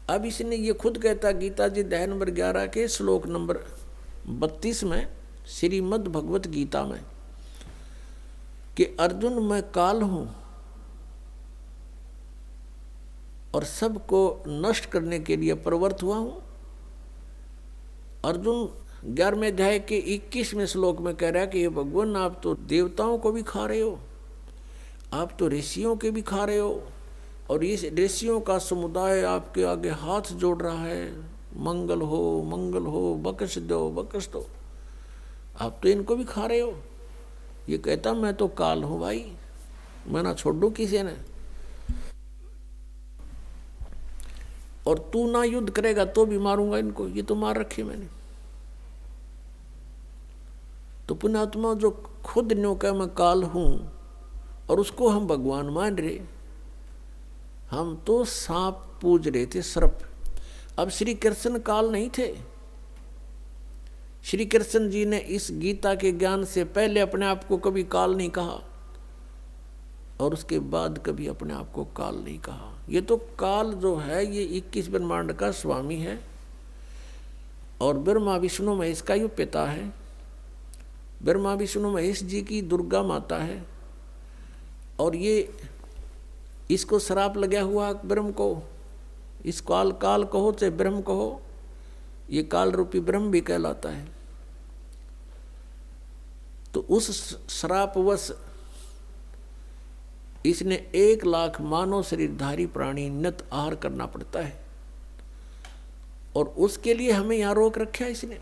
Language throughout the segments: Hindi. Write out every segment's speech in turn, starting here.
अब इसने ये खुद कहता, गीता जी अध्याय नंबर 11 के श्लोक नंबर 32 में श्रीमद् भगवत गीता में, कि अर्जुन मैं काल हूं और सबको नष्ट करने के लिए प्रवृत्त हुआ हूं। अर्जुन 11वें अध्याय के 21वें श्लोक में कह रहा है कि ये भगवान, आप तो देवताओं को भी खा रहे हो, आप तो ऋषियों के भी खा रहे हो, और इस ऋषियों का समुदाय आपके आगे हाथ जोड़ रहा है, मंगल हो, बख्श दो। आप तो इनको भी खा रहे हो। ये कहता मैं तो काल हूं भाई, मैं ना छोड़ दूं किसी ने, और तू ना युद्ध करेगा तो भी मारूंगा इनको, ये तो मार रखे मैंने। तो पुण्यात्मा जो खुद न्यो कह मैं काल हूं और उसको हम भगवान मान रहे, हम तो सांप पूज रहे थे, सर्प। अब श्री कृष्ण काल नहीं थे। श्री कृष्ण जी ने इस गीता के ज्ञान से पहले अपने आप को कभी काल नहीं कहा, और उसके बाद कभी अपने आप को काल नहीं कहा। ये तो काल जो है ये 21 ब्रह्मांड का स्वामी है, और ब्रह्मा विष्णु महेश का ये पिता है। ब्रह्मा विष्णु महेश जी की दुर्गा माता है, और ये इसको श्राप लगा हुआ ब्रह्म को, इस काल कहो चाहे ब्रह्म कहो, ये काल रूपी ब्रह्म भी कहलाता है। तो उस श्रापवश इसने 1 लाख मानव शरीरधारी प्राणी नित आहार करना पड़ता है, और उसके लिए हमें यहां रोक रखा है इसने।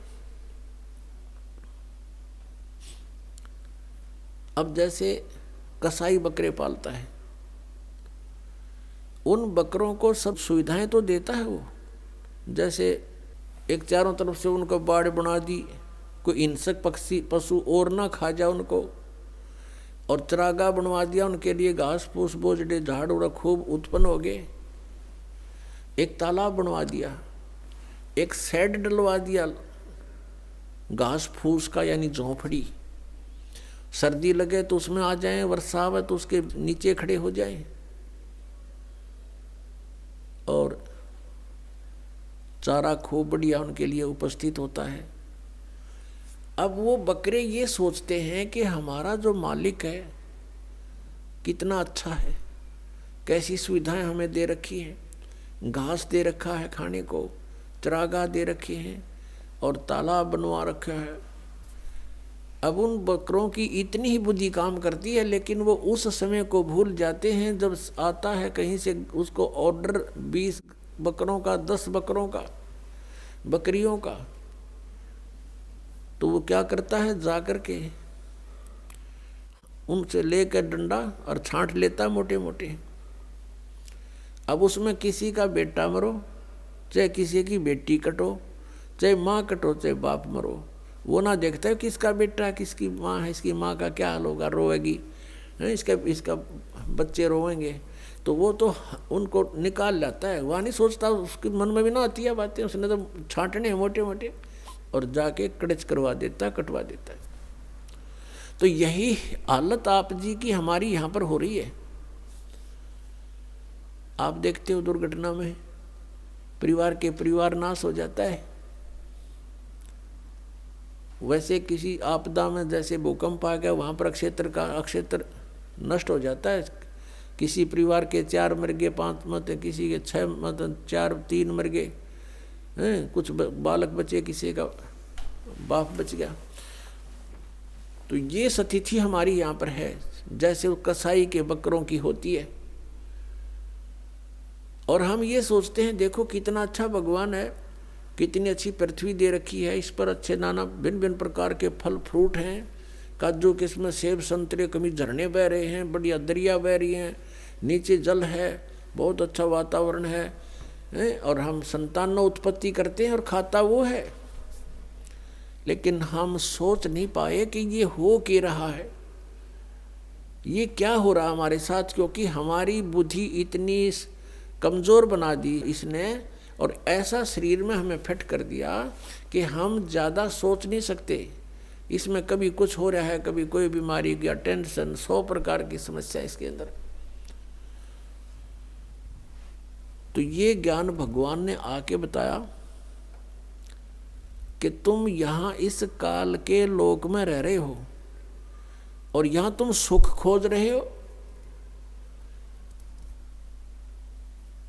अब जैसे कसाई बकरे पालता है, उन बकरों को सब सुविधाएं तो देता है वो, जैसे एक चारों तरफ से उनको बाड़ बना दी, कोई हिंसक पक्षी पशु और ना खा जाए उनको, और चरागाह बनवा दिया उनके लिए, घास फूस बोझड़े झाड़ उड़ा खूब उत्पन्न हो गए। एक तालाब बनवा दिया, एक शेड डलवा दिया घास फूस का, यानी झोंपड़ी। सर्दी लगे तो उसमें आ जाएं, वर्षा आवे तो उसके नीचे खड़े हो जाएं, और चारा खूब बढ़िया उनके लिए उपस्थित होता है। अब वो बकरे ये सोचते हैं कि हमारा जो मालिक है कितना अच्छा है, कैसी सुविधाएं हमें दे रखी हैं, घास दे रखा है खाने को, चरागाह दे रखे हैं, और तालाब बनवा रखा है। अब उन बकरों की इतनी ही बुद्धि काम करती है, लेकिन वो उस समय को भूल जाते हैं जब आता है कहीं से उसको ऑर्डर 20 बकरों का, 10 बकरों का, बकरियों का। तो वो क्या करता है, जाकर के उनसे लेकर डंडा और छांट लेता मोटे मोटे। अब उसमें किसी का बेटा मरो, चाहे किसी की बेटी कटो, चाहे माँ कटो, चाहे बाप मरो, वो ना देखता है किसका बेटा किसकी माँ है, इसकी माँ का क्या हाल होगा, रोएगी, इसका बच्चे रोएंगे, तो वो तो उनको निकाल लाता है। वहाँ नहीं सोचता, उसके मन में भी ना आती है बातें, उसने तो छांटने हैं मोटे मोटे, और जाके कड़च करवा देता, कटवा देता है। तो यही हालत आप जी की हमारी यहाँ पर हो रही है। आप देखते हो दुर्घटना में परिवार नाश हो जाता है। वैसे किसी आपदा में जैसे भूकंप आ गया, वहाँ पर अक्षेत्र नष्ट हो जाता है। किसी परिवार के 4 मर गए, 5 मत, किसी के 6 मत, 4 3 मर गए, कुछ बालक बचे, किसी का बाप बच गया। तो ये स्थिति हमारी यहाँ पर है, जैसे वो कसाई के बकरों की होती है। और हम ये सोचते हैं देखो कितना अच्छा भगवान है, कितनी अच्छी पृथ्वी दे रखी है, इस पर अच्छे नाना भिन्न भिन्न प्रकार के फल फ्रूट हैं, काजू किस्म सेब संतरे, कभी झरने बह रहे हैं, बढ़िया दरिया बह रही हैं, नीचे जल है, बहुत अच्छा वातावरण है, और हम संतान उत्पत्ति करते हैं और खाता वो है। लेकिन हम सोच नहीं पाए कि ये हो क्या रहा है, ये क्या हो रहा हमारे साथ, क्योंकि हमारी बुद्धि इतनी कमज़ोर बना दी इसने, और ऐसा शरीर में हमें फिट कर दिया कि हम ज़्यादा सोच नहीं सकते। इसमें कभी कुछ हो रहा है, कभी कोई बीमारी या टेंशन, 100 प्रकार की समस्या इसके अंदर। तो ये ज्ञान भगवान ने आके बताया कि तुम यहां इस काल के लोक में रह रहे हो और यहां तुम सुख खोज रहे हो।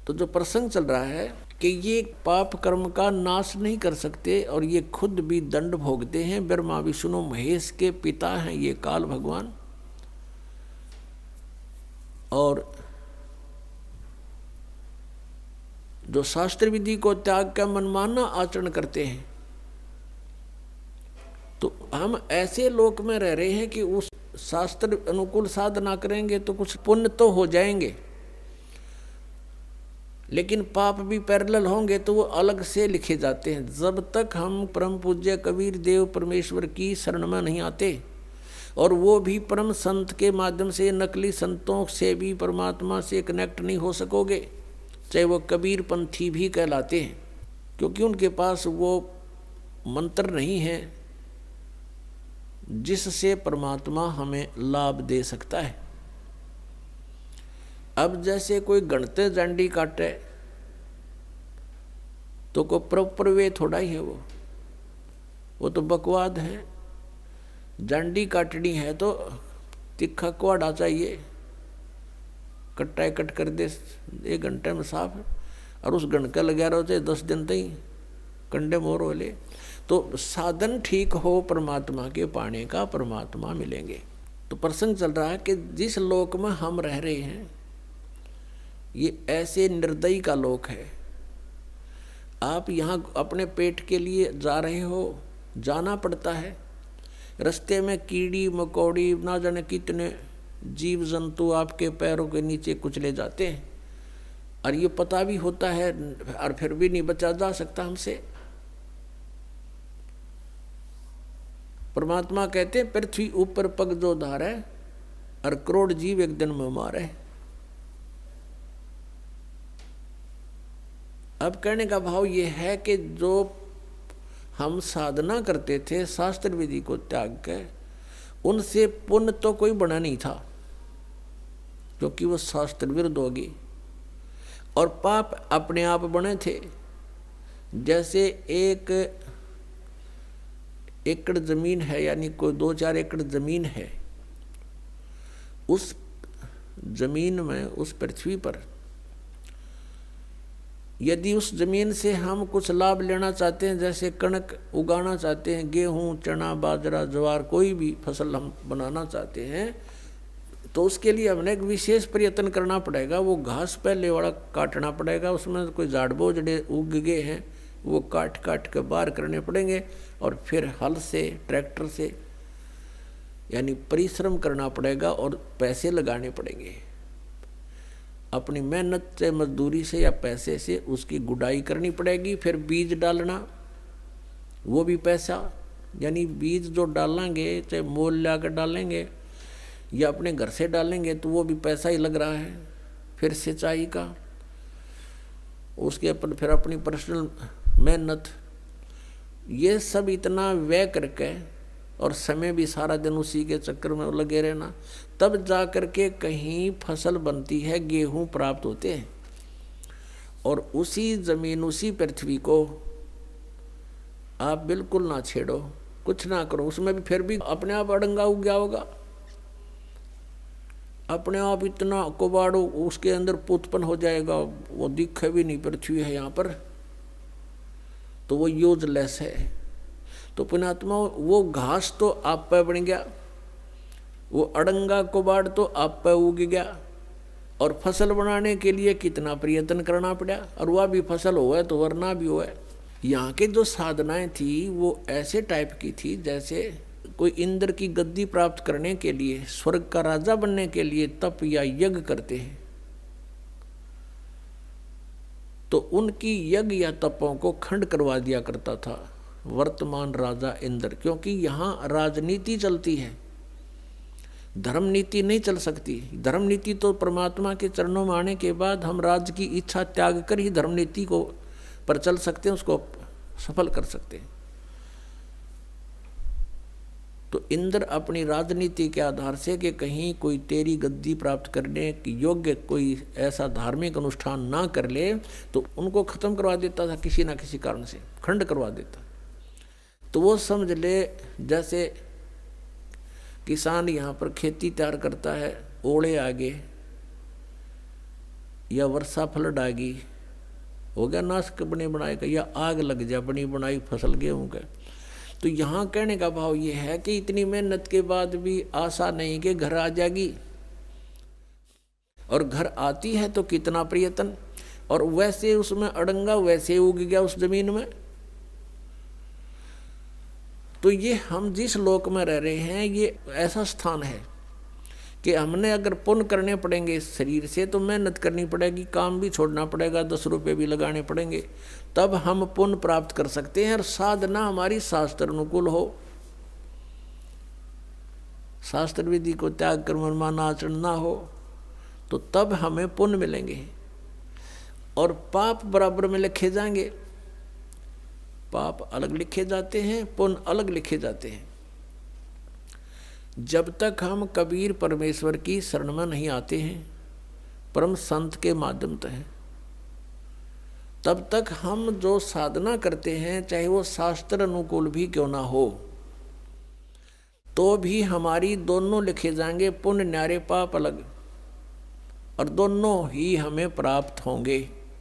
तो जो प्रसंग चल रहा है कि ये पाप कर्म का नाश नहीं कर सकते और ये खुद भी दंड भोगते हैं। ब्रह्मा विष्णु महेश के पिता हैं ये काल भगवान, और जो शास्त्र विधि को त्याग कर मनमाना आचरण करते हैं, तो हम ऐसे लोक में रह रहे हैं कि उस शास्त्र अनुकूल साधना करेंगे तो कुछ पुण्य तो हो जाएंगे, लेकिन पाप भी पैरेलल होंगे तो वो अलग से लिखे जाते हैं। जब तक हम परम पूज्य कबीर देव परमेश्वर की शरण में नहीं आते और वो भी परम संत के माध्यम से, नकली संतों से भी परमात्मा से कनेक्ट नहीं हो सकोगे, चाहे वो कबीर पंथी भी कहलाते हैं, क्योंकि उनके पास वो मंत्र नहीं है जिससे परमात्मा हमें लाभ दे सकता है। अब जैसे कोई गणते जांडी काटे तो को प्रॉपर वे थोड़ा ही है, वो तो बकवाद है। जांडी काटनी है तो तिखा कुआड़ा चाहिए, कट्टा कट कर दे 1 घंटे में साफ, और उस गणका लगा रहो चाहे 10 दिन तक कंडे मोर हो ले। तो साधन ठीक हो परमात्मा के पाने का, परमात्मा मिलेंगे। तो प्रसंग चल रहा है कि जिस लोक में हम रह रहे हैं ये ऐसे निर्दयी का लोक है। आप यहाँ अपने पेट के लिए जा रहे हो, जाना पड़ता है, रास्ते में कीड़ी मकोड़ी ना जाने कितने जीव जंतु आपके पैरों के नीचे कुचले जाते हैं, और ये पता भी होता है और फिर भी नहीं बचा जा सकता हमसे। परमात्मा कहते हैं पृथ्वी ऊपर पग जो धारे और करोड़ जीव एक दिन में मारे। अब कहने का भाव ये है कि जो हम साधना करते थे शास्त्र विधि को त्याग कर, उनसे पुण्य तो कोई बना नहीं था क्योंकि वो शास्त्र विरुद्ध होगी, और पाप अपने आप बने थे। जैसे 1 एकड़ जमीन है, यानी कोई 2-4 एकड़ जमीन है, उस जमीन में, उस पृथ्वी पर यदि उस जमीन से हम कुछ लाभ लेना चाहते हैं, जैसे कणक उगाना चाहते हैं, गेहूं चना बाजरा ज्वार कोई भी फसल हम बनाना चाहते हैं, तो उसके लिए हमने एक विशेष प्रयत्न करना पड़ेगा। वो घास पहले वाला काटना पड़ेगा, उसमें कोई झाड़ बोझड़े उग गए हैं वो काट काट के बाहर करने पड़ेंगे, और फिर हल से ट्रैक्टर से यानी परिश्रम करना पड़ेगा और पैसे लगाने पड़ेंगे। अपनी मेहनत से, मजदूरी से या पैसे से उसकी गुडाई करनी पड़ेगी। फिर बीज डालना, वो भी पैसा, यानी बीज जो डालेंगे चाहे मोल ला कर डालेंगे या अपने घर से डालेंगे तो वो भी पैसा ही लग रहा है। फिर सिंचाई का, उसके ऊपर फिर अपनी पर्सनल मेहनत, ये सब इतना व्यय करके और समय भी सारा दिन उसी के चक्कर में लगे रहना, तब जा कर के कहीं फसल बनती है, गेहूं प्राप्त होते हैं। और उसी जमीन, उसी पृथ्वी को आप बिल्कुल ना छेड़ो, कुछ ना करो, उसमें भी फिर भी अपने आप अड़ंगा उग गया होगा, अपने आप इतना कुबाड़ उसके अंदर उत्पन्न हो जाएगा, वो दिखे भी नहीं पृथ्वी है यहाँ पर, तो वो यूजलेस है। तो पुण्यात्मा, वो घास तो आप पे बन गया, वो अड़ंगा कुबाड़ तो आप पे उग गया, और फसल बनाने के लिए कितना प्रयत्न करना पड़ा, और वह भी फसल हुआ तो वरना भी हुआ। यहाँ के जो साधनाएं थी वो ऐसे टाइप की थी जैसे कोई इंद्र की गद्दी प्राप्त करने के लिए, स्वर्ग का राजा बनने के लिए तप या यज्ञ करते हैं, तो उनकी यज्ञ या तपों को खंड करवा दिया करता था वर्तमान राजा इंद्र। क्योंकि यहाँ राजनीति चलती है, धर्म नीति नहीं चल सकती। धर्म नीति तो परमात्मा के चरणों में आने के बाद हम राज्य की इच्छा त्याग कर ही धर्म नीति को पर चल सकते हैं, उसको सफल कर सकते हैं। तो इंद्र अपनी राजनीति के आधार से कि कहीं कोई तेरी गद्दी प्राप्त करने की योग्य कोई ऐसा धार्मिक अनुष्ठान ना कर ले, तो उनको खत्म करवा देता था, किसी ना किसी कारण से खंड करवा देता। तो वो समझ ले जैसे किसान यहाँ पर खेती तैयार करता है, ओले आ गए या वर्षा फ्लड आ गई, हो गया नाश बने बनाए का, या आग लग जा बनी बनाई फसल गेहूँ का। तो यहाँ कहने का भाव ये है कि इतनी मेहनत के बाद भी आशा नहीं कि घर आ जाएगी, और घर आती है तो कितना प्रयत्न, और वैसे उसमें अड़ंगा वैसे उग गया उस जमीन में। तो ये हम जिस लोक में रह रहे हैं ये ऐसा स्थान है कि हमने अगर पुण्य करने पड़ेंगे इस शरीर से तो मेहनत करनी पड़ेगी, काम भी छोड़ना पड़ेगा, 10 रुपये भी लगाने पड़ेंगे, तब हम पुण्य प्राप्त कर सकते हैं। और साधना हमारी शास्त्र अनुकूल हो, शास्त्र विधि को त्याग कर मनमाना आचरण ना हो, तो तब हमें पुण्य मिलेंगे। और पाप बराबर में लिखे जाएंगे, पाप अलग लिखे जाते हैं, पुण्य अलग लिखे जाते हैं। जब तक हम कबीर परमेश्वर की शरण में नहीं आते हैं परम संत के माध्यम से, तब तक हम जो साधना करते हैं चाहे वो शास्त्र अनुकूल भी क्यों ना हो, तो भी हमारी दोनों लिखे जाएंगे, पुण्य न्यारे पाप अलग, और दोनों ही हमें प्राप्त होंगे।